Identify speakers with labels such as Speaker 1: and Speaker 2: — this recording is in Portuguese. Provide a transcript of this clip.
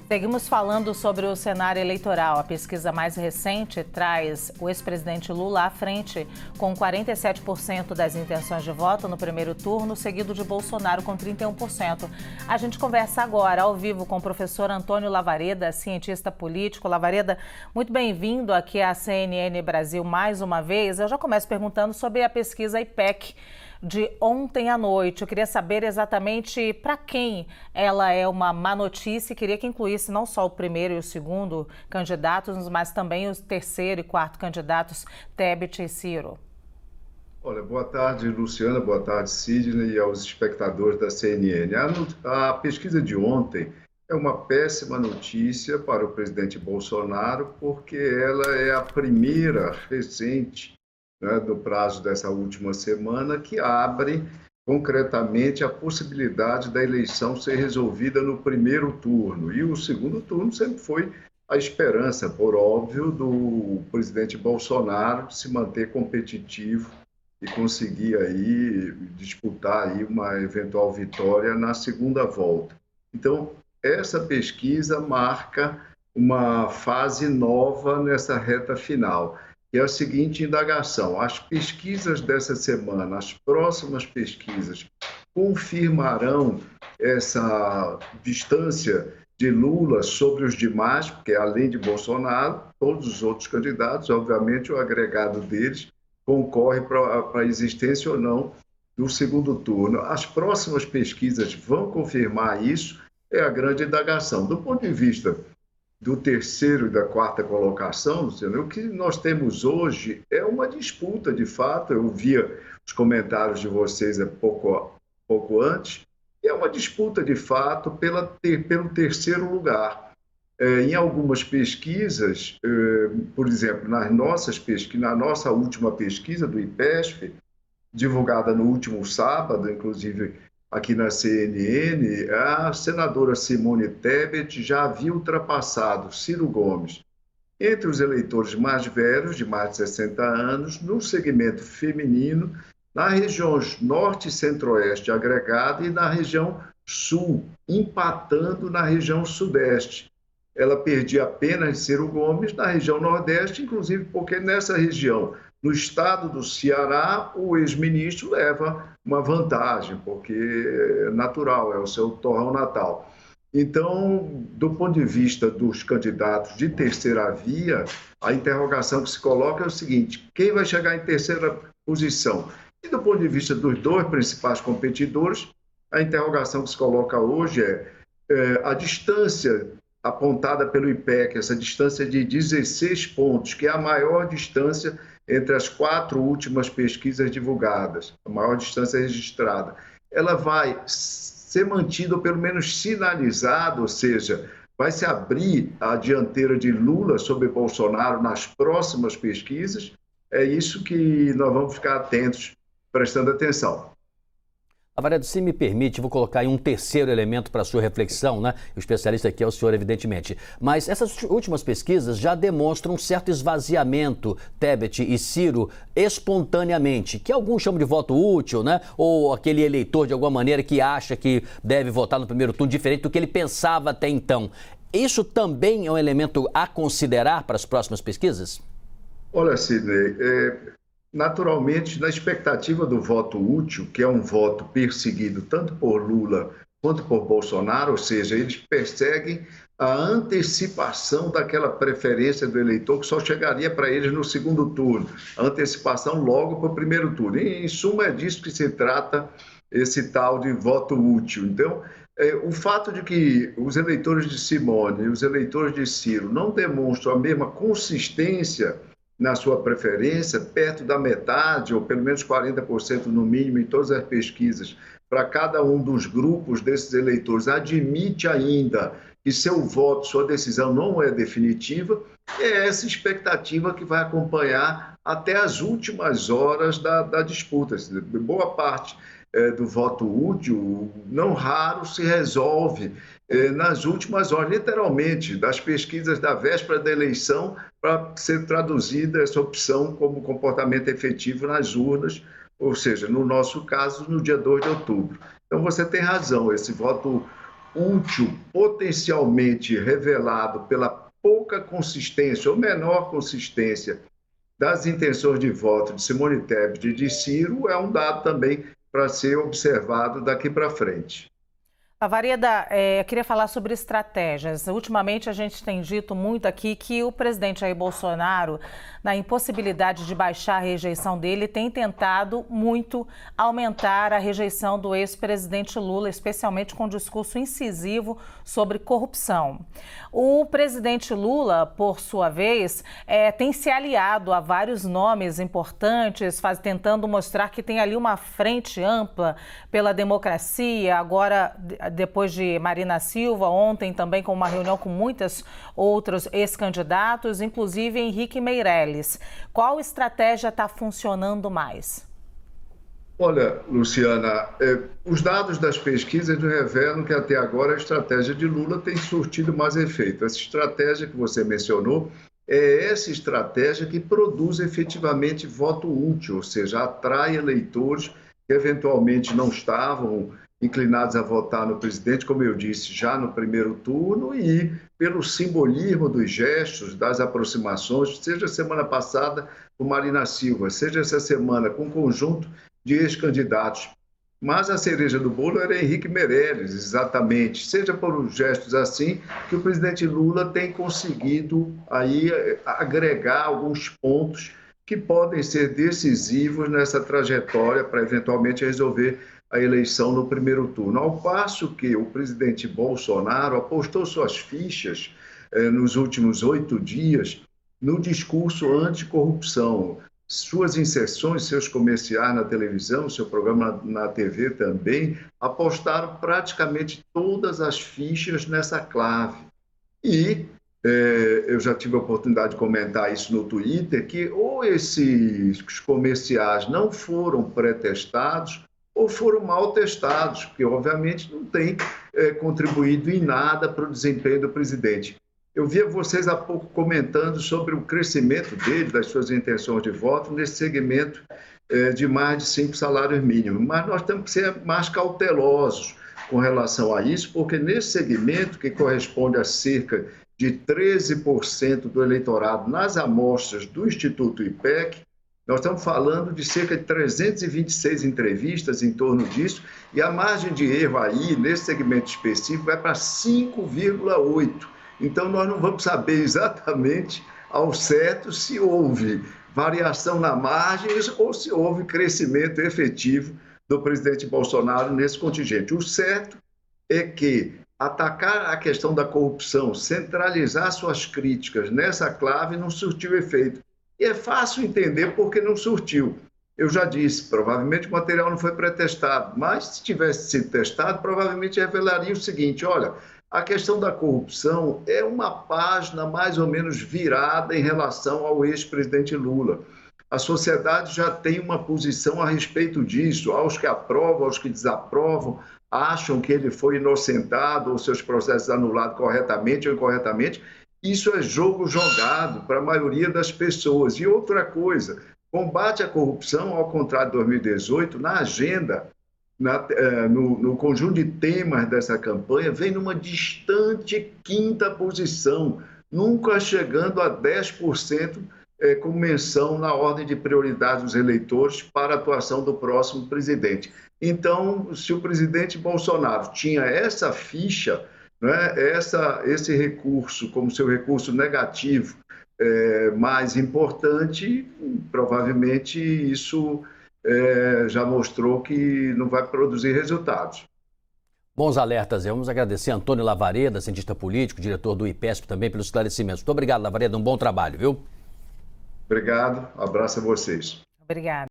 Speaker 1: Seguimos falando sobre o cenário eleitoral. A pesquisa mais recente traz o ex-presidente Lula à frente, com 47% das intenções de voto no primeiro turno, seguido de Bolsonaro com 31%. A gente conversa agora, ao vivo, com o professor Antônio Lavareda, cientista político. Lavareda, muito bem-vindo aqui à CNN Brasil mais uma vez. Eu já começo perguntando sobre a pesquisa IPEC de ontem à noite. Eu queria saber exatamente para quem ela é uma má notícia e queria que incluísse não só o primeiro e o segundo candidatos, mas também os terceiro e quarto candidatos, Tebet e Ciro.
Speaker 2: Olha, boa tarde, Luciana, boa tarde, Sidney, e aos espectadores da CNN. A pesquisa de ontem é uma péssima notícia para o presidente Bolsonaro, porque ela é a primeira recente, do prazo dessa última semana, que abre concretamente a possibilidade da eleição ser resolvida no primeiro turno. E o segundo turno sempre foi a esperança, por óbvio, do presidente Bolsonaro se manter competitivo e conseguir aí disputar aí uma eventual vitória na segunda volta. Então, essa pesquisa marca uma fase nova nessa reta final. E é a seguinte indagação: as pesquisas dessa semana, as próximas pesquisas, confirmarão essa distância de Lula sobre os demais, porque além de Bolsonaro, todos os outros candidatos, obviamente o agregado deles concorre para a existência ou não do segundo turno. As próximas pesquisas vão confirmar isso, é a grande indagação. Do ponto de vista do terceiro e da quarta colocação, Luciano, o que nós temos hoje é uma disputa, de fato. Eu via os comentários de vocês pouco antes, é uma disputa, de fato, pelo terceiro lugar. Em algumas pesquisas, por exemplo, na nossa última pesquisa do IPESP, divulgada no último sábado, inclusive aqui na CNN, a senadora Simone Tebet já havia ultrapassado Ciro Gomes entre os eleitores mais velhos, de mais de 60 anos, no segmento feminino, na região norte e centro-oeste agregada e na região sul, empatando na região sudeste. Ela perdia apenas Ciro Gomes na região nordeste, inclusive porque nessa região, no estado do Ceará, o ex-ministro leva uma vantagem, porque é natural, é o seu torrão natal. Então, do ponto de vista dos candidatos de terceira via, a interrogação que se coloca é o seguinte: quem vai chegar em terceira posição? E do ponto de vista dos dois principais competidores, a interrogação que se coloca hoje é a distância apontada pelo IPEC, essa distância de 16 pontos, que é a maior distância entre as 4 últimas pesquisas divulgadas, a maior distância registrada. Ela vai ser mantida, ou pelo menos sinalizada, ou seja, vai se abrir a dianteira de Lula sobre Bolsonaro nas próximas pesquisas. É isso que nós vamos ficar atentos, prestando atenção.
Speaker 3: Lavareda, se me permite, vou colocar aí um terceiro elemento para a sua reflexão, né? O especialista aqui é o senhor, evidentemente. Mas essas últimas pesquisas já demonstram um certo esvaziamento, Tebet e Ciro, espontaneamente, que alguns chamam de voto útil, né? Ou aquele eleitor, de alguma maneira, que acha que deve votar no primeiro turno, diferente do que ele pensava até então. Isso também é um elemento a considerar para as próximas pesquisas?
Speaker 2: Olha, Sidney, naturalmente, na expectativa do voto útil, que é um voto perseguido tanto por Lula quanto por Bolsonaro, ou seja, eles perseguem a antecipação daquela preferência do eleitor que só chegaria para eles no segundo turno, a antecipação logo para o primeiro turno. E, em suma, é disso que se trata esse tal de voto útil. Então, o fato de que os eleitores de Simone e os eleitores de Ciro não demonstram a mesma consistência na sua preferência, perto da metade, ou pelo menos 40% no mínimo em todas as pesquisas, para cada um dos grupos desses eleitores, admite ainda que seu voto, sua decisão não é definitiva, é essa expectativa que vai acompanhar até as últimas horas da disputa. Boa parte do voto útil, não raro, se resolve nas últimas horas, literalmente, das pesquisas da véspera da eleição, para ser traduzida essa opção como comportamento efetivo nas urnas, ou seja, no nosso caso, no dia 2 de outubro. Então, você tem razão, esse voto útil potencialmente revelado pela pouca consistência ou menor consistência das intenções de voto de Simone Tebet e de Ciro é um dado também para ser observado daqui para frente.
Speaker 1: Lavareda, eu queria falar sobre estratégias. Ultimamente, a gente tem dito muito aqui que o presidente Jair Bolsonaro, na impossibilidade de baixar a rejeição dele, tem tentado muito aumentar a rejeição do ex-presidente Lula, especialmente com um discurso incisivo sobre corrupção. O presidente Lula, por sua vez, tem se aliado a vários nomes importantes, tentando mostrar que tem ali uma frente ampla pela democracia. Agora, depois de Marina Silva, ontem também com uma reunião com muitos outros ex-candidatos, inclusive Henrique Meirelles. Qual estratégia está funcionando mais?
Speaker 2: Olha, Luciana, os dados das pesquisas revelam que até agora a estratégia de Lula tem surtido mais efeito. Essa estratégia que você mencionou é essa estratégia que produz efetivamente voto útil, ou seja, atrai eleitores que eventualmente não estavam inclinados a votar no presidente, como eu disse, já no primeiro turno, e pelo simbolismo dos gestos, das aproximações, seja semana passada com Marina Silva, seja essa semana com um conjunto de ex-candidatos. Mas a cereja do bolo era Henrique Meirelles, exatamente, seja por gestos assim que o presidente Lula tem conseguido aí agregar alguns pontos que podem ser decisivos nessa trajetória para eventualmente resolver a eleição no primeiro turno. Ao passo que o presidente Bolsonaro apostou suas fichas nos últimos 8 dias no discurso anticorrupção. Suas inserções, seus comerciais na televisão, seu programa na TV também, apostaram praticamente todas as fichas nessa clave. E eu já tive a oportunidade de comentar isso no Twitter, que ou esses comerciais não foram pré-testados ou foram mal testados, porque obviamente não tem contribuído em nada para o desempenho do presidente. Eu via vocês há pouco comentando sobre o crescimento dele, das suas intenções de voto, nesse segmento de mais de 5 salários mínimos. Mas nós temos que ser mais cautelosos com relação a isso, porque nesse segmento, que corresponde a cerca de 13% do eleitorado nas amostras do Instituto IPEC, nós estamos falando de cerca de 326 entrevistas em torno disso, e a margem de erro aí, nesse segmento específico, vai para 5,8%. Então, nós não vamos saber exatamente ao certo se houve variação na margem ou se houve crescimento efetivo do presidente Bolsonaro nesse contingente. O certo é que atacar a questão da corrupção, centralizar suas críticas nessa clave, não surtiu efeito. E é fácil entender porque não surtiu. Eu já disse, provavelmente o material não foi pré-testado, mas se tivesse sido testado, provavelmente revelaria o seguinte: olha, a questão da corrupção é uma página mais ou menos virada em relação ao ex-presidente Lula. A sociedade já tem uma posição a respeito disso, aos que aprovam, aos que desaprovam, acham que ele foi inocentado ou seus processos anulados corretamente ou incorretamente. Isso é jogo jogado para a maioria das pessoas. E outra coisa, combate à corrupção, ao contrário de 2018, na agenda, no conjunto de temas dessa campanha, vem numa distante 5ª posição, nunca chegando a 10% com menção na ordem de prioridade dos eleitores para a atuação do próximo presidente. Então, se o presidente Bolsonaro tinha essa ficha, né, esse recurso como seu recurso negativo mais importante, provavelmente isso já mostrou que não vai produzir resultados.
Speaker 3: Bons alertas. Vamos agradecer a Antônio Lavareda, cientista político, diretor do IPESP, também pelos esclarecimentos. Muito obrigado, Lavareda. Um bom trabalho, viu?
Speaker 2: Obrigado. Abraço a vocês.
Speaker 1: Obrigada.